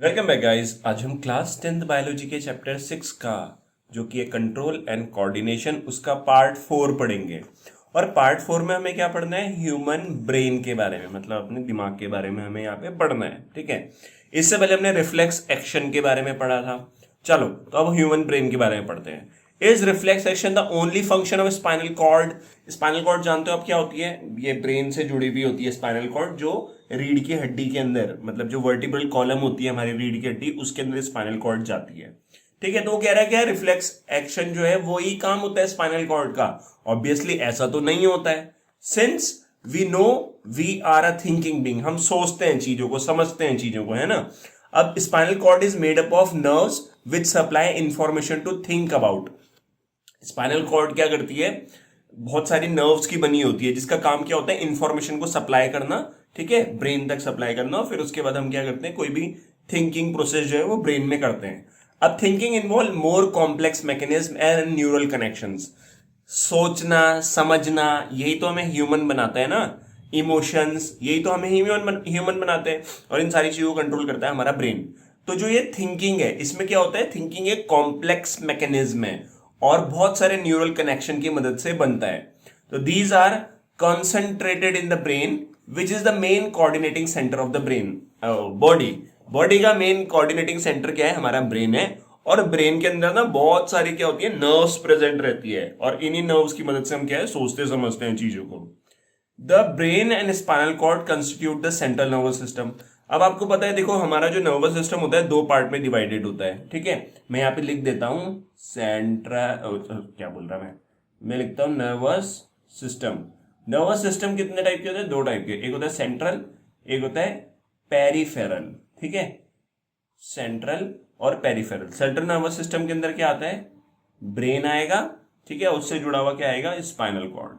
Welcome back guys. आज हम class 10th biology के चैप्टर 6 का जो कि है कंट्रोल एंड कोऑर्डिनेशन उसका पार्ट 4 पढ़ेंगे। और पार्ट 4 में हमें क्या पढ़ना है? ह्यूमन ब्रेन के बारे में, मतलब अपने दिमाग के बारे में हमें यहाँ पे पढ़ना है। ठीक है, इससे पहले हमने रिफ्लेक्स एक्शन के बारे में पढ़ा था। चलो तो अब ह्यूमन ब्रेन के बारे में पढ़ते हैं। Is reflex action the only function of spinal cord? Spinal cord जानते हो आप क्या होती है? ये ब्रेन से जुड़ी हुई होती है स्पाइनल कॉर्ड, जो रीढ़ की हड्डी के अंदर, मतलब जो वर्टिब्रल कॉलम होती है हमारी रीढ़ की हड्डी, उसके अंदर स्पाइनल कॉर्ड जाती है। ठीक है, तो वो कह रहा है क्या? रिफ्लेक्स एक्शन जो है वो ही काम होता है स्पाइनल कॉर्ड का। ऑब्वियसली ऐसा तो नहीं होता है, since we know we are a thinking being. हम सोचते हैं चीजों को, समझते हैं चीजों को, है ना। अब spinal cord is made up of nerves which supply information to think about. Spinal cord क्या करती है? बहुत सारी नर्व्स की बनी होती है, जिसका काम क्या होता है? इंफॉर्मेशन को सप्लाई करना। ठीक है, ब्रेन तक सप्लाई करना, और फिर उसके बाद हम क्या करते हैं? कोई भी थिंकिंग प्रोसेस जो है वो ब्रेन में करते हैं। अब thinking involve more complex mechanism and neural connections. सोचना, समझना, यही तो हमें ह्यूमन बनाता है ना। इमोशंस, यही तो हमें ह्यूमन बनाते हैं, और इन सारी चीजों को कंट्रोल करता है हमारा ब्रेन। तो जो ये थिंकिंग है, इसमें क्या होता है? थिंकिंग एक कॉम्प्लेक्स मैकेनिज्म है और बहुत सारे न्यूरल कनेक्शन की मदद से बनता है। तो these are concentrated in the brain which is the main coordinating centre of the brain. Body body का मेन कोऑर्डिनेटिंग सेंटर क्या है? हमारा ब्रेन है। और ब्रेन के अंदर ना बहुत सारी क्या होती है? नर्व्स प्रेजेंट रहती है, और इन्हीं नर्व्स की मदद से हम क्या है? सोचते समझते हैं चीजों को। The brain and spinal cord constitute the central nervous system. अब आपको पता है, देखो हमारा जो नर्वस सिस्टम होता है दो पार्ट में डिवाइडेड होता है। ठीक है, मैं यहाँ पे लिख देता हूं सेंट्रल, क्या बोल रहा मैं लिखता हूं नर्वस सिस्टम। नर्वस सिस्टम कितने टाइप के होते हैं? दो टाइप के, एक होता है सेंट्रल, एक होता है पेरिफेरल। ठीक है, सेंट्रल और पेरिफेरल। सेंट्रल नर्वस सिस्टम के अंदर क्या आता है? ब्रेन आएगा। ठीक है, उससे जुड़ा हुआ क्या आएगा? Spinal cord.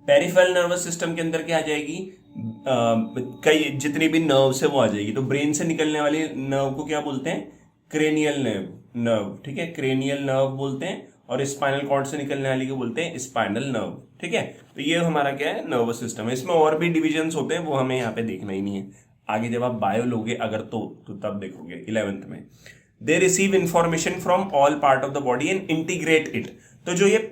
Peripheral nervous system के अंदर क्या आ जाएगी? कई जितनी भी नर्व्स है वो आ जाएगी। तो ब्रेन से निकलने वाली नर्व को क्या बोलते हैं? Cranial nerve. ठीक है, क्रेनियल नर्व बोलते हैं। और स्पाइनल कॉर्ड से निकलने वाली को बोलते हैं स्पाइनल नर्व। ठीक है, तो ये हमारा क्या है? नर्वस सिस्टम है। इसमें और भी डिविजन्स होते हैं, वो हमें यहाँ पे देखना ही नहीं है। आगे जब आप बायो लोगे अगर तो तब देखोगे 11th में। They receive information from all part of the body and integrate it. तो जो ये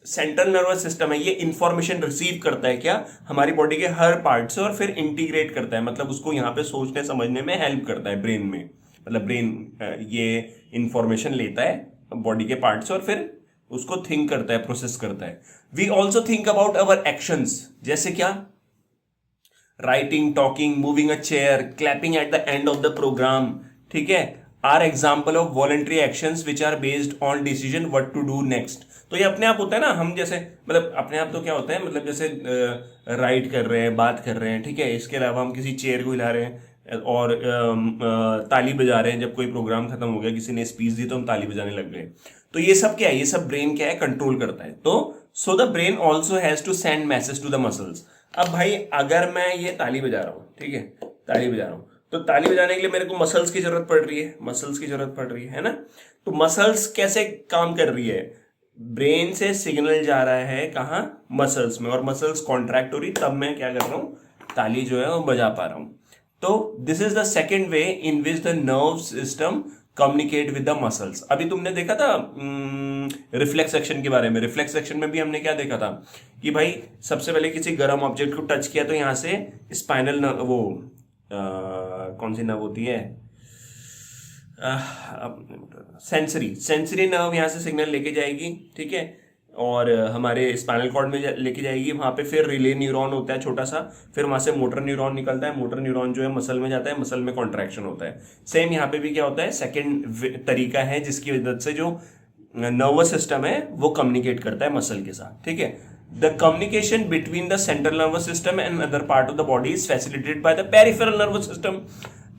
सेंट्रल नर्वस सिस्टम है, ये इंफॉर्मेशन रिसीव करता है क्या? हमारी बॉडी के हर पार्ट से, और फिर इंटीग्रेट करता है, मतलब उसको यहाँ पे सोचने समझने में हेल्प करता है ब्रेन में। मतलब ब्रेन ये इंफॉर्मेशन लेता है बॉडी के पार्ट से और फिर उसको थिंक करता है, प्रोसेस करता है। We also think about our actions. जैसे क्या? Writing, talking, moving a chair, clapping at the end of the programme. ठीक है, are example of voluntary actions which are based on decision what to do next. तो ये अपने आप होता है ना। हम जैसे, मतलब अपने आप तो क्या होता है, मतलब जैसे राइट कर रहे हैं, बात कर रहे हैं। ठीक है, इसके अलावा हम किसी चेयर को हिला रहे हैं और ताली बजा रहे हैं। जब कोई प्रोग्राम खत्म हो गया, किसी ने स्पीच दी तो हम ताली बजाने लग गए। तो ये सब क्या है? ये सब ब्रेन क्या है? कंट्रोल करता है। तो so the brain also has to send message to the muscles. अब भाई अगर मैं ये ताली बजा रहा हूँ, ठीक है, ताली बजा रहा हूँ, तो ताली बजाने के लिए मेरे को मसल्स की जरूरत पड़ रही है, मसल्स की जरूरत पड़ रही है ना। तो मसल्स कैसे काम कर रही है? ब्रेन से सिग्नल जा रहा है कहाँ? मसल्स में, और मसल्स कॉन्ट्रैक्ट हो रही, तब मैं क्या कर रहा हूँ? ताली जो है वो बजा पा रहा हूँ। तो this is the second way in which the nerve system communicate with the muscles. अभी तुमने देखा था रिफ्लेक्स एक्शन के बारे में। रिफ्लेक्स एक्शन में भी हमने क्या देखा था कि भाई सबसे पहले किसी गर्म ऑब्जेक्ट को टच किया तो यहाँ से स्पाइनल वो कौन सी नर्व होती है? सेंसरी नर्व यहाँ से सिग्नल लेके जाएगी। ठीक है, और हमारे स्पाइनल कॉर्ड में लेके जाएगी। वहां पे फिर रिले न्यूरॉन होता है छोटा सा, फिर वहां से मोटर न्यूरॉन निकलता है। मोटर न्यूरॉन जो है मसल में जाता है, मसल में कॉन्ट्रैक्शन होता है। सेम यहाँ पे भी क्या होता है? सेकेंड तरीका है जिसकी मदद से जो नर्वस सिस्टम है वो कम्युनिकेट करता है मसल के साथ। ठीक है, the communication between the central nervous system and other part of the body is facilitated by the peripheral nervous system.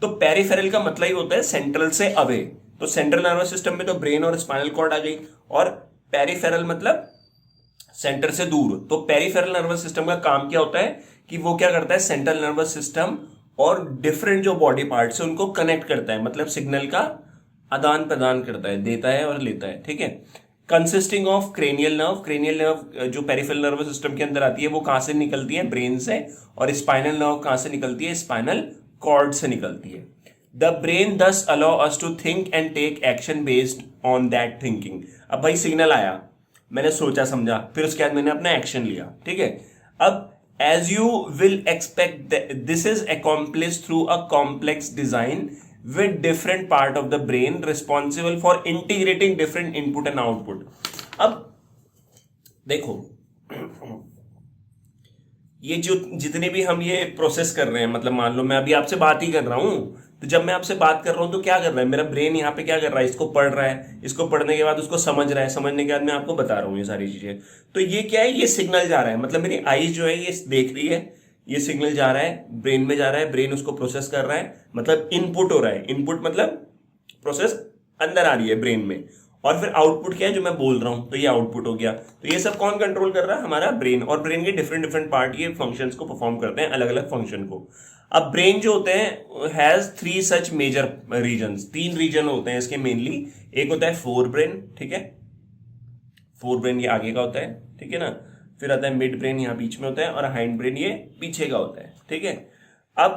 तो पेरिफेरल का मतलब ही होता है सेंट्रल से अवे। तो सेंट्रल नर्वस सिस्टम में तो ब्रेन और स्पाइनल कॉर्ड आ गई, और पेरिफेरल मतलब सेंटर से दूर। तो पेरिफेरल नर्वस सिस्टम का काम क्या होता है कि वो क्या करता है? सेंट्रल नर्वस सिस्टम और डिफरेंट जो बॉडी पार्ट्स है उनको कनेक्ट करता है, मतलब सिग्नल का आदान प्रदान करता है, देता है और लेता है। ठीक है, consisting of cranial nerve. Cranial nerve जो पेरिफेरल नर्वस सिस्टम के अंदर आती है वो कहां से निकलती है? ब्रेन से। और स्पाइनल नर्व कहां से निकलती है? स्पाइनल कॉर्ड से निकलती है। The brain does allow us to think and take action based on that thinking. अब भाई सिग्नल आया, मैंने सोचा समझा, फिर उसके बाद मैंने अपना एक्शन लिया, ठीक है। अब as you will expect this is accomplish through a complex design with different part of the brain responsible for integrating different input and output. अब देखो, ये जो जितने भी हम ये प्रोसेस कर रहे हैं, मतलब मान लो मैं अभी आपसे बात ही कर रहा हूं, तो जब मैं आपसे बात कर रहा हूं तो क्या कर रहा है मेरा ब्रेन, यहाँ पे क्या कर रहा है, इसको पढ़ रहा है, इसको पढ़ने के बाद उसको समझ रहा है, समझने के बाद मैं आपको बता रहा हूँ ये सारी चीजें। तो ये क्या है, ये सिग्नल जा रहा है, मतलब मेरी आईज जो है ये देख रही है, ये सिग्नल जा रहा है ब्रेन में, जा रहा है, ब्रेन उसको प्रोसेस कर रहा है, मतलब इनपुट हो रहा है, इनपुट मतलब प्रोसेस अंदर आ रही है ब्रेन में, और फिर आउटपुट क्या है जो मैं बोल रहा हूं, तो ये आउटपुट हो गया। तो ये सब कौन कंट्रोल कर रहा है, हमारा ब्रेन, और ब्रेन के डिफरेंट डिफरेंट पार्ट ये फंक्शंस को परफॉर्म करते हैं, अलग अलग फंक्शन को। अब ब्रेन जो होते हैं has three such major regions, तीन रीजन होते हैं इसके मेनली। एक होता है फोर ब्रेन, ठीक है, फोर ब्रेन ये आगे का होता है, ठीक है ना, फिर आता है मिड ब्रेन यहाँ बीच में होता है, और हाइंड ब्रेन ये पीछे का होता है, ठीक है। अब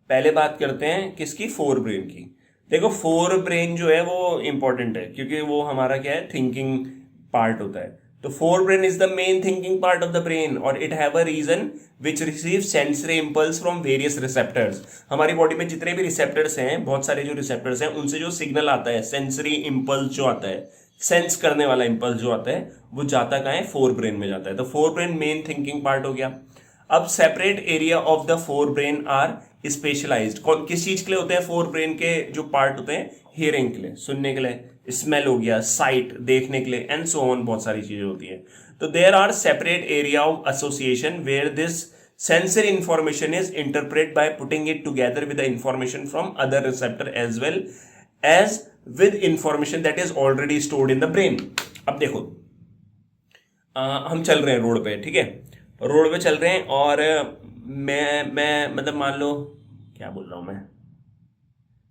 पहले बात करते हैं किसकी, फोर ब्रेन की। देखो फोर ब्रेन जो है वो इंपॉर्टेंट है क्योंकि वो हमारा क्या है, थिंकिंग पार्ट होता है। तो fore brain is the main thinking part of the brain, और it have a region which receive sensory impulse from various receptors. हमारी बॉडी में जितने भी रिसेप्टर्स हैं, बहुत सारे जो रिसेप्टर्स हैं, उनसे जो सिग्नल आता है, सेंसरी इंपल्स जो आता है, सेंस करने वाला इंपल्स जो आता है, वो जाता कहाँ है, फोर ब्रेन में जाता है। तो four brain main thinking part हो गया। अब separate area of the fore brain are specialized. किस चीज के लिए होते हैं फोर ब्रेन के जो पार्ट होते हैं, हियरिंग के लिए, सुनने के लिए, स्मेल हो गया, साइट देखने के लिए, एंड सो ऑन, बहुत सारी चीजें होती हैं। तो there are separate area of association where this sensory information is interpret by putting it together with the information from other receptor as well as with information that is already stored in the brain. अब देखो, हम चल रहे हैं road पे, ठीक है, road पे चल रहे हैं, और मैं मतलब मान लो, क्या बोल रहा हूं मैं,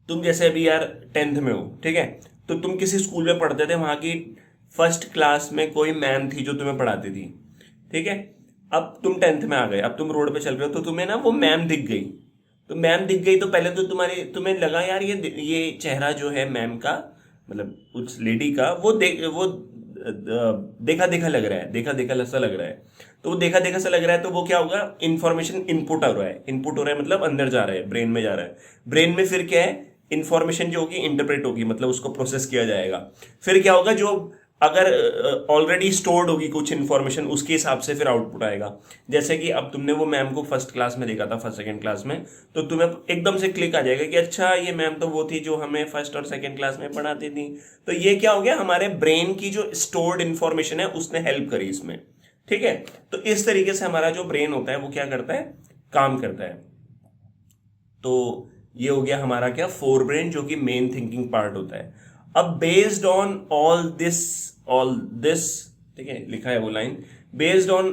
तुम जैसे अभी यार 10th में हो, ठीक है, तो तुम किसी स्कूल में पढ़ते थे, वहां की फर्स्ट क्लास में कोई मैम थी जो तुम्हें पढ़ाती थी, ठीक है। अब तुम 10th में आ गए, अब तुम रोड पे चल रहे हो, तो तुम्हें ना वो मैम दिख गई। तो मैम दिख गई तो पहले तो तुम्हें लगा यार ये चेहरा जो है मैम का, मतलब उस लेडी का, वो देखा देखा लग रहा है, देखा देखा सा लग रहा है। तो वो देखा देखा सा लग रहा है, तो वो क्या होगा, इंफॉर्मेशन इनपुट हो रहा है, इनपुट हो रहा है मतलब अंदर जा रहा है, ब्रेन में जा रहा है। ब्रेन में फिर क्या है, इंफॉर्मेशन जो होगी इंटरप्रेट होगी, मतलब उसको प्रोसेस किया जाएगा। फिर क्या होगा, जो अगर ऑलरेडी स्टोर्ड होगी कुछ इंफॉर्मेशन, उसके हिसाब से फिर आउटपुट आएगा। जैसे कि अब तुमने वो मैम को फर्स्ट क्लास में देखा था, फर्स्ट सेकंड क्लास में, तो तुम्हें एकदम से क्लिक आ जाएगा कि अच्छा ये मैम तो वो थी जो हमें फर्स्ट और सेकंड क्लास में पढ़ाती थी। तो ये क्या हो गया, हमारे ब्रेन की जो स्टोर्ड इंफॉर्मेशन है उसने हेल्प करी इसमें, ठीक है। तो इस तरीके से हमारा जो ब्रेन होता है वो क्या करता है, काम करता है। तो ये हो गया हमारा क्या, फोर ब्रेन, जो कि मेन थिंकिंग पार्ट होता है। अब बेस्ड ऑन ऑल दिस, ठीक है, लिखा है वो लाइन, बेस्ड ऑन,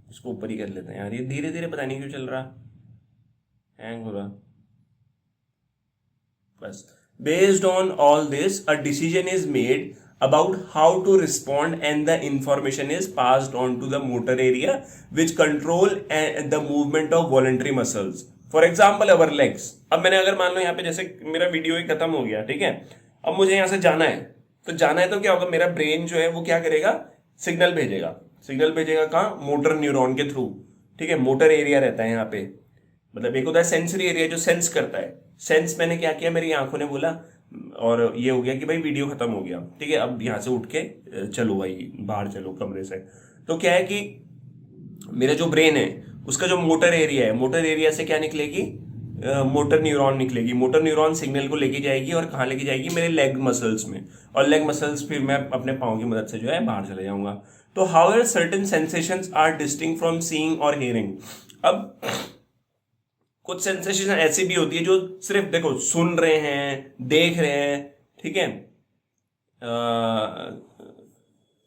इसको ऊपर ही कर लेते हैं यार, ये धीरे धीरे पता नहीं क्यों चल रहा, हैंग हो रहा, बस। Based on all this a decision is made about how to respond and the information is passed on to the motor area which control the movement of voluntary muscles, for example our legs। अब मैंने अगर मान लो यहाँ पे जैसे मेरा video ही खत्म हो गया, ठीक है, अब मुझे यहाँ से जाना है, तो क्या होगा, मेरा ब्रेन जो है वो क्या करेगा, सिग्नल भेजेगा कहाँ, मोटर न्यूरॉन के थ्रू, ठीक है। मोटर एरिया रहता है यहाँ पे, मतलब एक होता है सेंसरी एरिया जो सेंस करता है। सेंस मैंने क्या किया, मेरी आंखों ने बोला, और ये हो गया कि भाई वीडियो खत्म हो गया, ठीक है, अब यहां से उठ के चलो भाई, बाहर चलो कमरे से। तो क्या है कि मेरा जो ब्रेन है उसका जो मोटर एरिया से क्या निकलेगी, मोटर न्यूरॉन निकलेगी। मोटर न्यूरॉन सिग्नल को लेके जाएगी, और कहाँ लेके जाएगी, मेरे लेग मसल्स में, और लेग मसल्स फिर मैं अपने पाँव की मदद से जो है बाहर चले जाऊंगा। तो however certain sensations are distinct from seeing और हियरिंग। अब कुछ सेंसेशन ऐसी भी होती है जो सिर्फ देखो सुन रहे हैं, देख रहे हैं, ठीक है,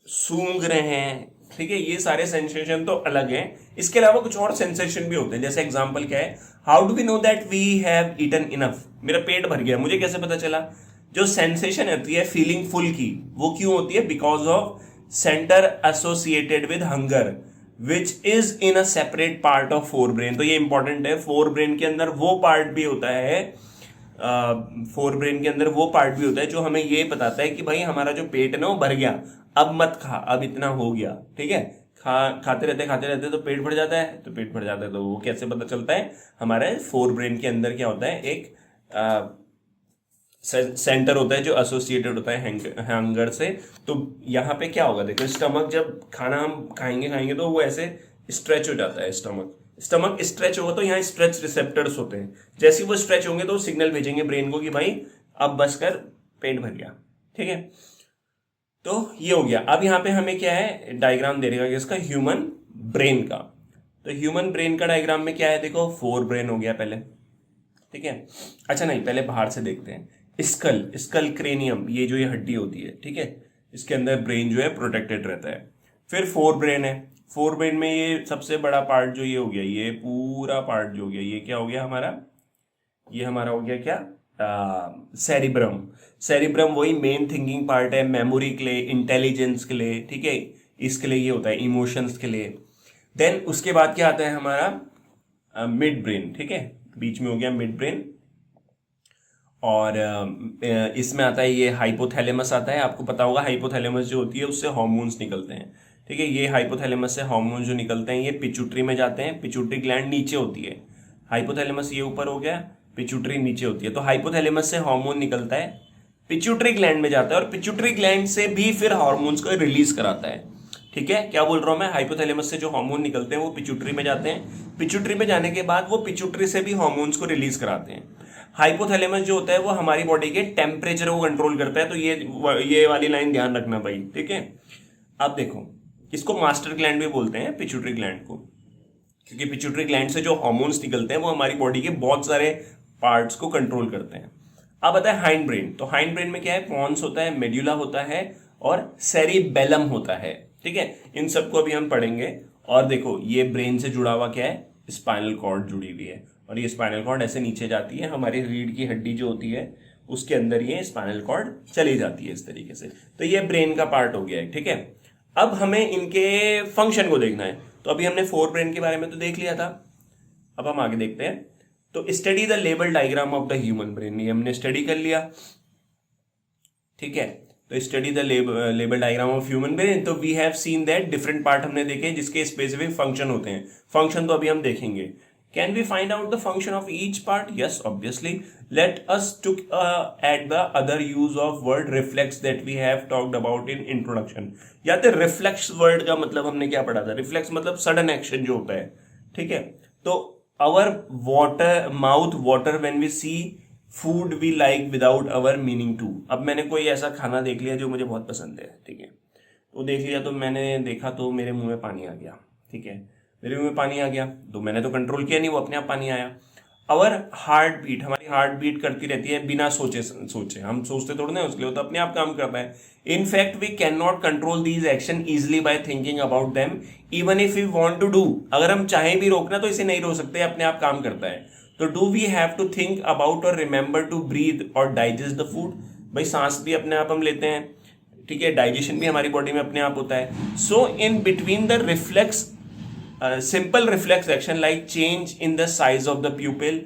सूंघ रहे हैं, ठीक है, ये सारे सेंसेशन तो अलग हैं। इसके अलावा कुछ और सेंसेशन भी होते हैं, जैसे एग्जांपल क्या है, how do we know that we have eaten enough, मेरा पेट भर गया, मुझे कैसे पता चला। जो सेंसेशन होती है फीलिंग फुल की, वो क्यों होती है, because of centre associated with hunger which is in a separate part of fore brain. तो ये इंपॉर्टेंट है, फोर ब्रेन के अंदर वो पार्ट भी होता है, फोर ब्रेन के अंदर वो पार्ट भी होता है जो हमें ये बताता है कि भाई हमारा जो पेट है ना वो भर गया, अब मत खा, अब इतना हो गया, ठीक है। खाते रहते तो पेट भर जाता है, तो पेट भर जाता है तो वो कैसे पता चलता है, हमारे फोर ब्रेन के अंदर क्या होता है, एक सेंटर होता है जो एसोसिएटेड होता है हंगर से। तो यहाँ पे क्या होगा, देखो स्टमक, जब खाना हम खाएंगे तो वो ऐसे स्ट्रेच हो जाता है, स्टमक स्ट्रेच होगा तो यहाँ स्ट्रेच रिसेप्टर्स होते हैं, जैसे वो स्ट्रेच होंगे तो सिग्नल भेजेंगे ब्रेन को कि भाई अब बस कर, पेट भर गया, ठीक है। तो ये हो गया। अब यहाँ पे हमें क्या है, डायग्राम दे रहेगा इसका ह्यूमन ब्रेन का। तो ह्यूमन ब्रेन का डायग्राम में क्या है, देखो फोर ब्रेन हो गया पहले, ठीक है। अच्छा नहीं, पहले बाहर से देखते हैं। स्कल क्रेनियम, ये जो ये हड्डी होती है, ठीक है, इसके अंदर ब्रेन जो है प्रोटेक्टेड रहता है। फिर फोर ब्रेन है, फोर ब्रेन में ये सबसे बड़ा पार्ट जो ये हो गया, ये पूरा पार्ट जो हो गया, ये क्या हो गया हमारा, ये हमारा हो गया क्या, सेरिब्रम वही मेन थिंकिंग पार्ट है, मेमोरी के लिए, इंटेलिजेंस के लिए, ठीक है, इसके लिए ये होता है, इमोशंस के लिए। देन उसके बाद क्या आता है हमारा मिड ब्रेन, ठीक है, बीच में हो गया मिड ब्रेन। और इसमें आता है ये हाइपोथैलेमस आता है। आपको पता होगा हाइपोथैलेमस जो होती है उससे हार्मोन्स निकलते हैं, ठीक है। ये हाइपोथैलेमस से हार्मोन्स जो निकलते हैं ये पिट्यूटरी में जाते हैं। पिट्यूटरी ग्लैंड नीचे होती है, हाइपोथैलेमस ये ऊपर हो गया, पिट्यूटरी नीचे होती है। तो हाइपोथैलेमस से हार्मोन निकलता है, पिट्यूटरी ग्लैंड में जाता है, और पिट्यूटरी ग्लैंड से भी फिर हार्मोन्स को रिलीज कराता है, ठीक है। क्या बोल रहा हूं मैं, हाइपोथैलेमस से जो हार्मोन निकलते हैं वो पिट्यूटरी में जाते हैं, पिट्यूटरी में जाने के बाद वो पिट्यूटरी से भी हार्मोन्स को रिलीज कराते हैं। हाइपोथैलेमस जो होता है वो हमारी बॉडी के टेम्परेचर को कंट्रोल करता है। तो ये वाली लाइन ध्यान रखना भाई, ठीक है। अब देखो, इसको मास्टर ग्लैंड भी बोलते हैं पिट्यूटरी ग्लैंड को, क्योंकि पिट्यूटरी ग्लैंड से जो हार्मोन्स निकलते हैं वो हमारी बॉडी के बहुत सारे पार्ट्स को कंट्रोल करते हैं। अब आता है हाइंड ब्रेन। तो हाइंड ब्रेन में क्या है, पॉन्स होता है, मेड्यूला होता है और सेरिबेलम होता है, ठीक है। इन सबको अभी हम पढ़ेंगे। और देखो ये ब्रेन से जुड़ा हुआ क्या है, स्पाइनल कॉर्ड जुड़ी हुई है, और ये स्पाइनल कॉर्ड ऐसे नीचे जाती है, हमारी रीढ़ की हड्डी जो होती है उसके अंदर ये स्पाइनल कॉर्ड चली जाती है इस तरीके से। तो ये ब्रेन का पार्ट हो गया है, ठीक है। अब हमें इनके फंक्शन को देखना है। तो अभी हमने फोर ब्रेन के बारे में तो देख लिया था, अब हम आगे देखते हैं। तो study the label diagram of the human brain, ये हमने स्टडी कर लिया, ठीक है। तो study the label diagram of human brain. तो we have seen that different part हमने देखे जिसके स्पेसिफिक फंक्शन होते हैं। फंक्शन तो अभी हम देखेंगे। Can we find out the function of each part? Yes obviously. Let us took at the other use of word reflex that we have talked about in introduction. या तो reflex word का मतलब हमने क्या पढ़ा था, रिफ्लेक्स मतलब sudden action जो होता है, ठीक है। तो our mouth water when we see food we like without our meaning to। अब मैंने कोई ऐसा खाना देख लिया जो मुझे बहुत पसंद है, ठीक है, तो देख लिया, तो मैंने देखा तो मेरे मुंह में पानी आ गया, ठीक है, मेरे मुंह में पानी आ गया, तो मैंने तो कंट्रोल किया नहीं, वो अपने आप पानी आया। आवर हार्ट बीट, हमारी हार्ट बीट करती रहती है बिना सोचे, हम सोचते थोड़े ना उसके लिए, वो तो अपने आप काम करता है। In fact we can not control these action easily by thinking about them even if we want to do. अगर हम चाहें भी रोकना तो इसे नहीं रोक सकते, अपने आप काम करता है। तो do we have to think about और रिमेंबर टू ब्रीथ और डाइजेस्ट द फूड। भाई सांस भी अपने आप हम लेते हैं, ठीक है, डाइजेशन भी हमारी बॉडी में अपने आप होता है। So in between the reflex simple reflex action like change in the size of the pupil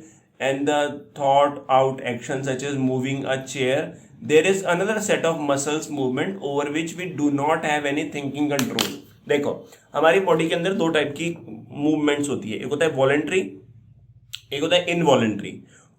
and the thought out action such as moving a chair, there is another set of muscles movement over which we do not have any thinking control। देखो हमारी body के अंदर दो type की movements होती है, एक होता है वॉलेंट्री, एक होता है इनवॉलेंट्री।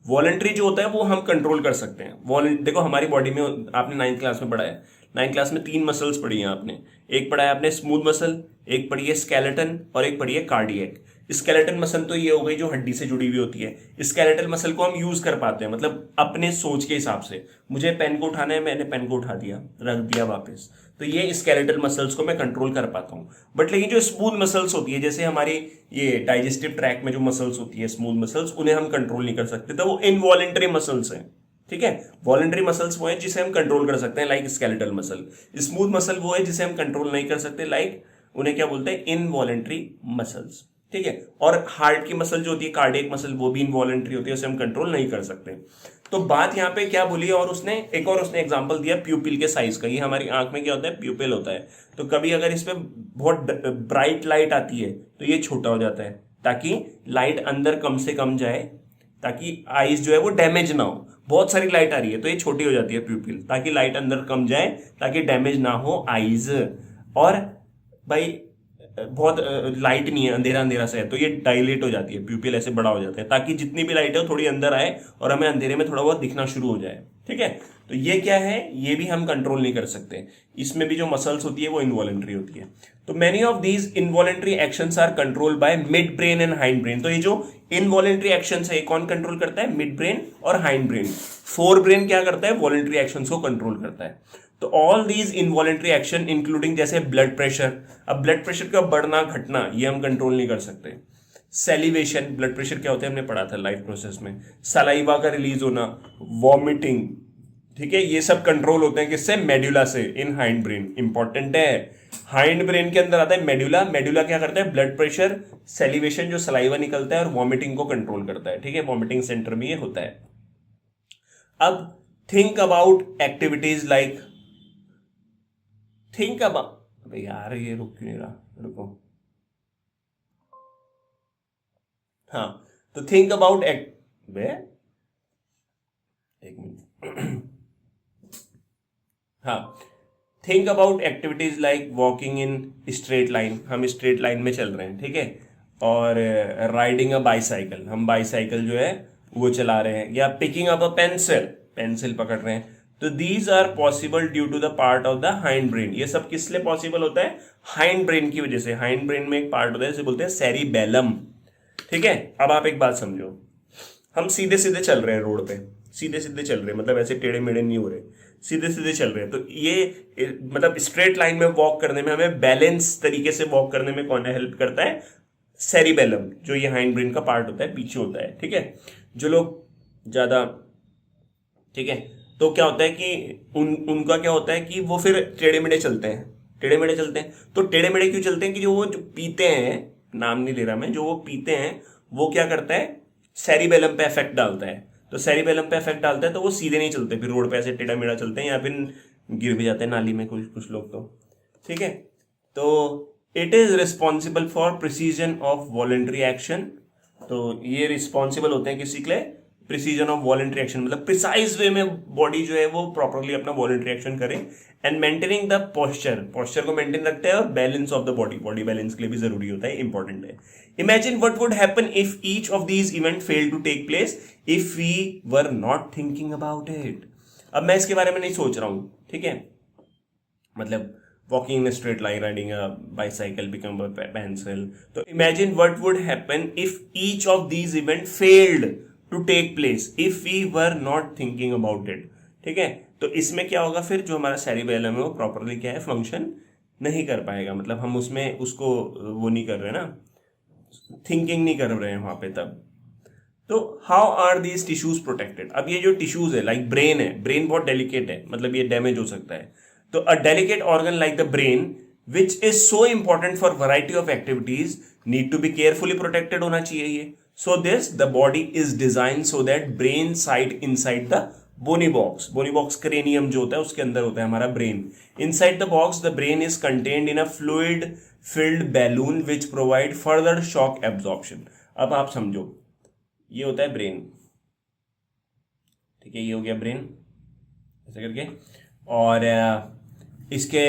वॉलेंट्री जो होता है वो हम कंट्रोल कर सकते हैं। देखो हमारी बॉडी में, आपने 9th क्लास में पढ़ा है, 9th क्लास में 3 मसल्स पढ़ी हैं आपने। एक पढ़ा है आपने स्मूथ मसल, एक पढ़ी है स्केलेटन, और एक पढ़ी है कार्डियक। स्केलेटन मसल तो ये हो गई जो हड्डी से जुड़ी हुई होती है। स्केलेटल मसल को हम यूज कर पाते हैं, मतलब अपने सोच के हिसाब से, मुझे पेन को उठाना है, मैंने पेन को उठा दिया, रख दिया वापस, तो ये स्केलेटल मसल्स को मैं कंट्रोल कर पाता हूँ। बट लेकिन जो स्मूथ मसल्स होती है, जैसे हमारी ये डाइजेस्टिव ट्रैक में जो मसल्स होती है स्मूथ मसल्स, उन्हें हम कंट्रोल नहीं कर सकते, तो वो इनवॉलेंट्री मसल्स हैं, ठीक है। वॉलेंट्री मसल्स वो है जिसे हम कंट्रोल कर सकते हैं, like skeletal muscle. Smooth muscle वो है जिसे हम कंट्रोल नहीं कर सकते, लाइक उन्हें क्या बोलते हैं, इनवॉलेंट्री मसल्स, ठीक है। और हार्ट की मसल जो होती है कार्डियक मसल, वो भी इनवॉलेंट्री होती है, उसे हम कंट्रोल नहीं कर सकते। तो बात यहाँ पे क्या बोली, और उसने एक और उसने एग्जांपल दिया प्यूपिल के साइज का। ये हमारी आंख में क्या होता है, प्यूपिल होता है। तो कभी अगर इस पे बहुत ब्राइट लाइट आती है तो ये छोटा हो जाता है, ताकि लाइट अंदर कम से कम जाए, ताकि आईज जो है वो डैमेज ना हो। बहुत सारी लाइट आ रही है तो ये छोटी हो जाती है प्यूपिल, ताकि लाइट अंदर कम जाए, ताकि डैमेज ना हो आईज। और भाई बहुत लाइट नहीं है, अंधेरा अंधेरा सा है, तो ये डायलेट हो जाती है, प्यूपिल ऐसे बड़ा हो जाता है, ताकि जितनी भी लाइट है वो थोड़ी अंदर आए और हमें अंधेरे में थोड़ा बहुत दिखना शुरू हो जाए। ठीक है, तो ये क्या है, ये भी हम कंट्रोल नहीं कर सकते। इसमें भी जो मसल्स होती है वो इनवॉलेंट्री होती है। तो many of these involuntary actions are controlled by mid brain and hind brain. तो ये जो इनवॉलेंट्री एक्शंस है, कौन कंट्रोल करता है, मिड ब्रेन और हाइंड ब्रेन। फोर ब्रेन क्या करता है, वॉलेंट्री एक्शंस को कंट्रोल करता है। तो all these involuntary action including जैसे ब्लड प्रेशर, अब ब्लड प्रेशर का बढ़ना घटना ये हम कंट्रोल नहीं कर सकते। सेलिवेशन, ब्लड प्रेशर क्या होता है हमने पढ़ा था लाइफ प्रोसेस में। सलाइवा का रिलीज होना, वॉमिटिंग, ठीक है, ये सब कंट्रोल होते हैं किससे, मेड्यूला से, इन हाइंड ब्रेन। इंपॉर्टेंट है, हाइंड ब्रेन के अंदर आता है मेड्यूला। मेड्यूला क्या करता है, ब्लड प्रेशर, सेलिवेशन जो सलाइवा निकलता है, और वॉमिटिंग को कंट्रोल करता है। ठीक है, वॉमिटिंग सेंटर में ये होता है। अब think about activities like, think about, अबे यार ये रुक क्यों नहीं रहा, रुको, हाँ, तो थिंक अबाउट एक मिनट हाँ, think about activities like walking in straight line, हम स्ट्रेट लाइन में चल रहे हैं, ठीक है, और राइडिंग अ बाईसाइकिल, हम बाईसाइकिल जो है वो चला रहे हैं, या picking up a pencil, pencil पकड़ रहे हैं। तो these are possible due to the part of the hind brain. ये सब किस लिए पॉसिबल होता है, हाइंड ब्रेन की वजह से। हाइंड ब्रेन में एक पार्ट होता है जिसे बोलते हैं सेरिबेलम। ठीक है, अब आप एक बात समझो, हम सीधे सीधे चल रहे हैं रोड पे, सीधे सीधे चल रहे हैं, मतलब ऐसे टेढ़े मेढ़े नहीं हो रहे, सीधे सीधे चल रहे हैं। तो ये मतलब स्ट्रेट लाइन में वॉक करने में, हमें बैलेंस तरीके से वॉक करने में कौन हेल्प करता है, सेरिबेलम, जो ये हाइंड ब्रेन का पार्ट होता है, पीछे होता है। ठीक है, जो लोग ज्यादा, ठीक है, तो क्या होता है कि उनका क्या होता है कि वो फिर टेढ़े मेढ़े चलते हैं, टेढ़े मेढ़े चलते हैं। तो टेढ़े मेढ़े क्यों चलते हैं कि जो पीते हैं, नाम नहीं ले रहा मैं, जो वो पीते हैं वो क्या करता है, सेरिबेलम पे इफेक्ट डालता है। तो सेरिबेलम पे इफेक्ट डालता है तो वो सीधे नहीं चलते, फिर रोड पे ऐसे टेढ़ा मेढ़ा चलते हैं, या फिर गिर भी जाते हैं नाली में कुछ कुछ लोग तो। ठीक है, तो it is responsible for precision of voluntary action. तो ये रिस्पॉन्सिबल होते हैं किसी के लिए, प्रिसीजन ऑफ वॉलेंट्री एक्शन, मतलब प्रिसाइज वे में बॉडी जो है वो प्रॉपरली अपना वॉलेंट्री एक्शन करे। And maintaining the posture, posture को मेंटेन रखता है, और balance of the body, body balance के लिए भी जरूरी होता है, इंपॉर्टेंट है। Imagine what would happen if each of these event fail to take place if we were not thinking about it. अब मैं इसके बारे में नहीं सोच रहा हूं, ठीक है, मतलब walking in a straight line, riding a bicycle, become a pencil. So imagine what would happen if each of these events failed to take place if we were not thinking about it. ठीक है, तो इसमें क्या होगा, फिर जो हमारा cerebellum है वो प्रॉपरली क्या है, फंक्शन नहीं कर पाएगा, मतलब हम उसमें उसको वो नहीं कर रहे ना, थिंकिंग नहीं कर रहे हैं वहां पे तब। तो how are these tissues protected. अब ये जो टिश्यूज है, लाइक ब्रेन है, ब्रेन बहुत डेलिकेट है, मतलब ये डैमेज हो सकता है। तो a delicate organ like the brain, which is so important for variety of activities, need to be carefully protected होना चाहिए ये। So this the body is designed so that brain site inside the bony box, bony box cranium जो होता है उसके अंदर होता है हमारा brain। Inside the box the brain is contained in a fluid filled balloon which provide further shock absorption। अब आप समझो, ये होता है ब्रेन, ठीक है, ये हो गया ब्रेन ऐसे करके, और इसके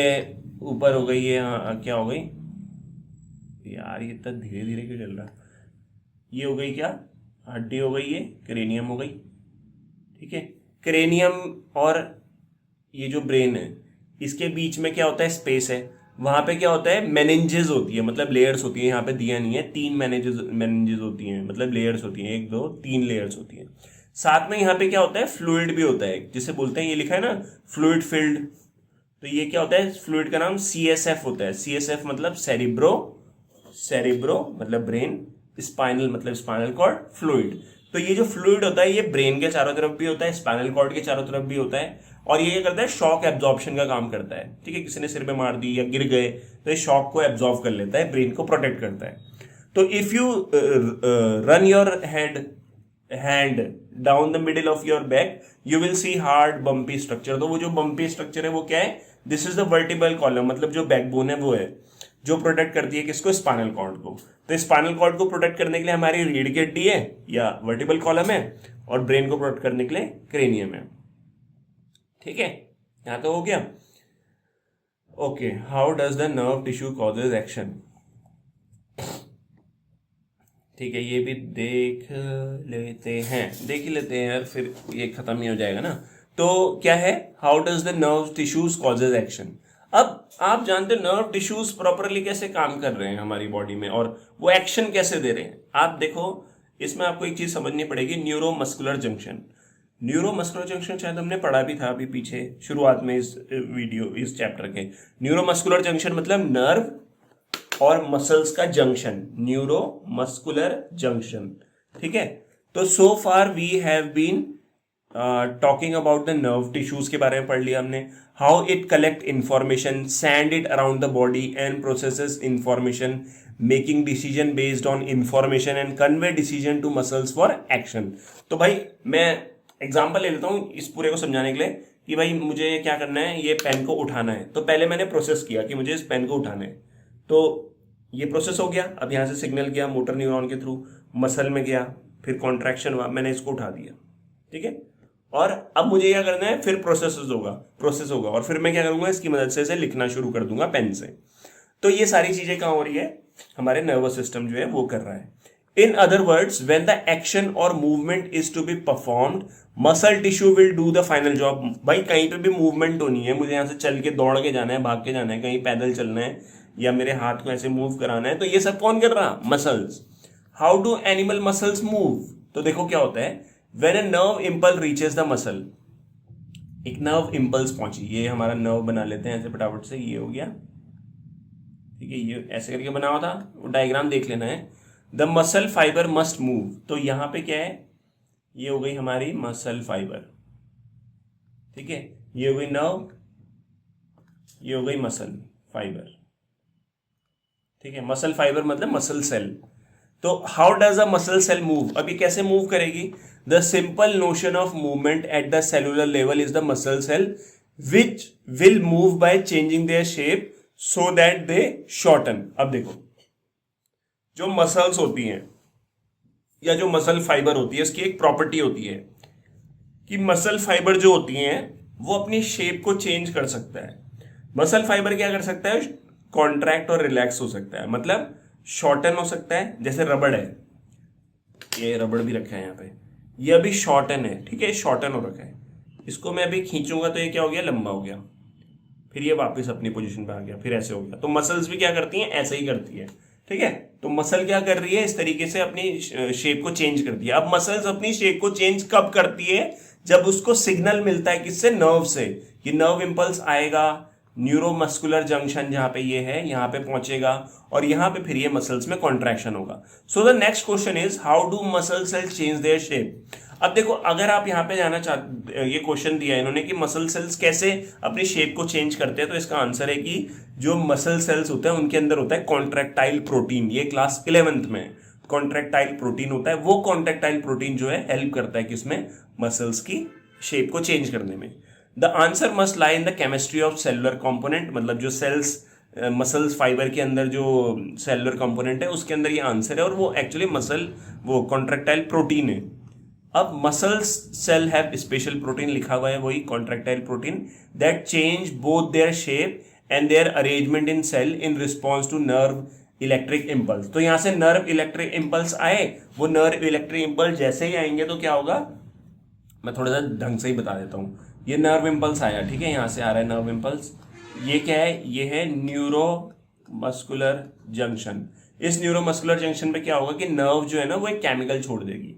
ऊपर हो गई ये, क्या हो गई यार, ये इतना धीरे धीरे क्यों चल रहा, ये हो गई क्या, हड्डी हो गई, ये क्रेनियम हो गई। ठीक है, क्रेनियम और ये जो ब्रेन है इसके बीच में क्या होता है, स्पेस है, वहां पे क्या होता है, मेनिंजेस होती है, मतलब लेयर्स होती है, यहाँ पे दिया नहीं है, 3 मेनिंजेस होती हैं, मतलब लेयर्स होती हैं, 1 2 3 लेयर्स होती हैं। साथ में यहाँ पे क्या होता है, फ्लूइड भी होता है, जिसे बोलते हैं, ये लिखा है ना फ्लूइड फिल्ड, तो ये क्या होता है, फ्लूइड का नाम CSF होता है। CSF मतलब सेरिब्रो, सेरिब्रो मतलब ब्रेन, स्पाइनल मतलब स्पाइनल कॉर्ड, फ्लूइड। तो ये जो फ्लूइड होता है ये ब्रेन के चारों तरफ भी होता है, स्पाइनल कॉर्ड के चारों तरफ भी होता है, और ये करता है, शॉक एब्जॉर्प्शन का काम करता है। ठीक है, किसी ने सिर पे मार दी या गिर गए तो ये शॉक को एब्जॉर्ब कर लेता है, ब्रेन को प्रोटेक्ट करता है। तो if you run your head hand down the middle of your back, you will see hard bumpy structure. तो वो जो बम्पी स्ट्रक्चर है वो क्या है? This is the vertebral column, मतलब जो बैकबोन है वो है जो प्रोटेक्ट करती है किसको? स्पाइनल कॉर्ड को। तो स्पाइनल कॉर्ड को प्रोटेक्ट करने के लिए हमारी रीढ़ की हड्डी है या वर्टिबल कॉलम है, और ब्रेन को प्रोटेक्ट करने के लिए क्रेनियम है। ठीक है, यहां तो हो गया। Okay, how does the nerve tissue causes action? ठीक है, ये भी देख देख ही लेते हैं यार, फिर ये खत्म ही हो जाएगा ना। तो क्या है? How does the nerve tissues causes action? अब आप जानते हो नर्व टिश्यूज प्रॉपरली कैसे काम कर रहे हैं हमारी बॉडी में, और वो एक्शन कैसे दे रहे हैं। आप देखो, इसमें आपको एक चीज समझनी पड़ेगी, न्यूरोमस्कुलर जंक्शन। न्यूरोमस्कुलर जंक्शन शायद हमने पढ़ा भी था अभी पीछे शुरुआत में इस चैप्टर के। न्यूरोमस्कुलर जंक्शन मतलब नर्व और मसल्स का जंक्शन, न्यूरो मस्कुलर जंक्शन। ठीक है, तो so far we have been talking about the nerve tissues के बारे में पढ़ लिया हमने। How it collect information, send it around the body and processes information, making decision based on information and convey decision to muscles for action. तो भाई मैं example ले लेता हूँ इस पूरे को समझाने के लिए कि भाई मुझे क्या करना है, ये पेन को उठाना है। तो पहले मैंने प्रोसेस किया कि मुझे इस पेन को उठाना है, तो ये प्रोसेस हो गया। अब यहां से सिग्नल गया मोटर न्यूरॉन के थ्रू, मसल में गया, फिर कॉन्ट्रैक्शन हुआ, मैंने इसको उठा दिया। ठीक है, और अब मुझे क्या करना है, फिर प्रोसेस होगा और फिर मैं क्या करूंगा, इसकी मदद से इसे लिखना शुरू कर दूंगा पेन से। तो ये सारी चीजें कहां हो रही है? हमारे नर्वस सिस्टम जो है वो कर रहा है। In other words, when the action और movement is to be performed, muscle tissue will do the final job. भाई कहीं पे भी मूवमेंट होनी है, मुझे यहां से चल के दौड़ के जाना है, भाग के जाना है, कहीं पैदल चलना है, या मेरे हाथ को ऐसे मूव कराना है, तो ये सब कौन कर रहा? Muscles. How do animal muscles move? तो देखो क्या होता है, when a nerve impulse reaches the muscle, एक नर्व इंपल्स पहुंची, ये हमारा नर्व बना लेते हैं ऐसे फटाफट से, ये हो गया। ठीक है, ये ऐसे करके बना हुआ था, वो डायग्राम देख लेना है। The muscle fibre must move, तो यहां पे क्या है, ये हो गई हमारी मसल फाइबर। ठीक है, ये हो गई नर्व, ये हो गई मसल फाइबर। ठीक है, मसल फाइबर मतलब मसल सेल। तो how does a muscle cell move? अब ये कैसे मूव करेगी? The simple notion of movement at the cellular level is the muscle cell which will move by changing their shape so that they shorten. अब देखो, जो muscles होती हैं या जो मसल फाइबर होती है, इसकी एक प्रॉपर्टी होती है कि मसल फाइबर जो होती हैं वो अपनी शेप को चेंज कर सकता है। मसल फाइबर क्या कर सकता है? कॉन्ट्रैक्ट और रिलैक्स हो सकता है, मतलब शॉर्टन हो सकता है। जैसे रबड़ है, ये रबड़ भी रखा है यहाँ पे, ये अभी शॉर्टन है। ठीक है, शॉर्टन हो रखा है, इसको मैं अभी खींचूंगा तो ये क्या हो गया? लंबा हो गया, फिर ये वापस अपनी पोजीशन पे आ गया, फिर ऐसे हो गया। तो मसल्स भी क्या करती हैं? ऐसे ही करती है। ठीक है, तो मसल क्या कर रही है? इस तरीके से अपनी शेप को चेंज करती है। अब मसल्स अपनी शेप को चेंज कब करती है? जब उसको सिग्नल मिलता है, किससे? नर्व से। ये नर्व इंपल्स आएगा न्यूरोमस्कुलर जंक्शन, जहां पे ये है, यहां पे पहुंचेगा, और यहां पे फिर ये मसल्स में कॉन्ट्रैक्शन होगा। So the next question is, how do muscle cells change their shape? अब देखो, अगर आप यहां पे जाना चाहते, ये क्वेश्चन दिया है इन्होंने कि मसल सेल्स कैसे अपनी शेप को चेंज करते हैं, तो इसका आंसर है कि जो मसल सेल्स होते हैं उनके अंदर होता है कॉन्ट्रैक्टाइल प्रोटीन। ये क्लास 11th में कॉन्ट्रैक्टाइल प्रोटीन होता है। वो कॉन्ट्रैक्टाइल प्रोटीन जो है हेल्प करता है किसमें? मसल्स की शेप को चेंज करने में। The answer must lie in the chemistry of cellular component, मतलब जो सेल्स मसल्स फाइबर के अंदर जो सेलुलर कंपोनेंट है उसके अंदर ये आंसर है, और वो एक्चुअली मसल वो कॉन्ट्रैक्टाइल प्रोटीन है। अब muscles cell have special protein लिखा हुआ है, वही contractile protein, that change both their shape and their arrangement in cell in response to nerve electric impulse. तो यहां से नर्व इलेक्ट्रिक इम्पल्स आए, वो नर्व इलेक्ट्रिक इम्पल्स जैसे ही आएंगे तो क्या होगा, मैं थोड़ा सा ढंग से ही बता देता हूं। ये नर्व इम्पल्स आया, ठीक है, यहां से आ रहा है नर्व इम्पल्स। ये क्या है? ये है न्यूरो मस्कुलर जंक्शन। इस न्यूरो मस्कुलर जंक्शन पे क्या होगा कि नर्व जो है ना वो एक केमिकल छोड़ देगी।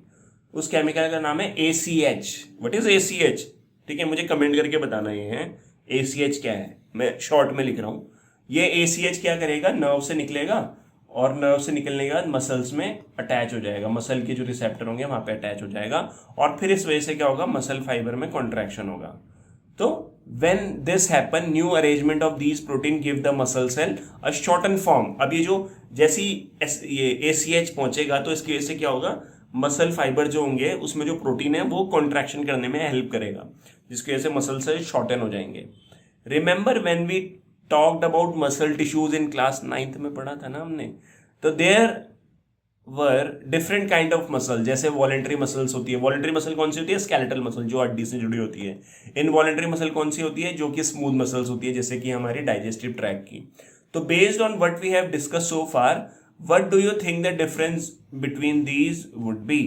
उस केमिकल का नाम है ACH। What is ACH? ठीक है, मुझे कमेंट करके बताना ये है ACH क्या है, मैं शॉर्ट में लिख रहा हूं। ये ACH क्या करेगा? नर्व से निकलेगा, और नर्व से निकलने के बाद मसल्स में अटैच हो जाएगा, मसल के जो रिसेप्टर होंगे वहां पे अटैच हो जाएगा, और फिर इस वजह से क्या होगा? मसल फाइबर में कॉन्ट्रैक्शन होगा। तो when this happen, new arrangement of these protein give the muscle cell a shortened form। अब ये जो जैसी ये ACH पहुंचेगा तो इसकी वजह से क्या होगा? मसल फाइबर जो होंगे उसमें जो प्रोटीन है वो कॉन्ट्रैक्शन करने में हेल्प करेगा, जिसकी वजह से मसल से शॉर्टन हो जाएंगे। Remember when we talked about muscle tissues in class 9th में पढ़ा था ना हमने, तो there were different kind of muscle, जैसे वॉलेंट्री मसल्स होती है। वॉलेंट्री मसल कौन सी होती है? स्केलेटल मसल, जो हड्डी से जुड़ी होती है। इनवॉलेंट्री मसल कौन सी होती है? जो कि स्मूथ मसल्स होती है, जैसे कि हमारी डाइजेस्टिव ट्रैक की। तो based on what we have discuss so far, what do you think the difference between these would be?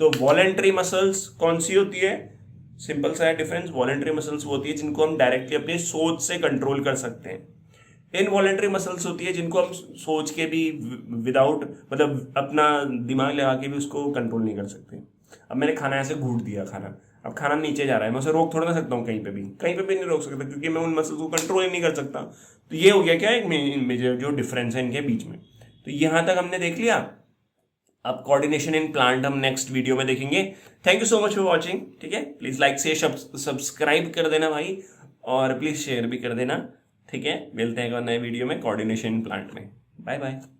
तो वॉलेंट्री मसल्स कौन सी होती है? सिंपल सा है डिफरेंस। वॉलेंट्री मसल्स वो होती है जिनको हम डायरेक्टली अपनी सोच से कंट्रोल कर सकते हैं। इनवॉलेंट्री मसल्स होती है जिनको हम सोच के भी, विदाउट मतलब अपना दिमाग लगा के भी उसको कंट्रोल नहीं कर सकते। अब मैंने खाना ऐसे घूट दिया, अब खाना नीचे जा रहा है, मैं उसे रोक थोड़ा ना सकता हूँ, कहीं पे भी नहीं रोक सकता, क्योंकि मैं उन मसल्स को कंट्रोल ही नहीं कर सकता। तो ये हो गया क्या, एक मेजर जो डिफरेंस है इनके बीच में। तो यहां तक हमने देख लिया। अब कोऑर्डिनेशन इन प्लांट हम नेक्स्ट वीडियो में देखेंगे। Thank you so much for watching. ठीक है, प्लीज लाइक से सब्सक्राइब कर देना भाई, और प्लीज शेयर भी कर देना। ठीक है, मिलते हैं एक नए वीडियो में कोऑर्डिनेशन इन प्लांट में। Bye bye.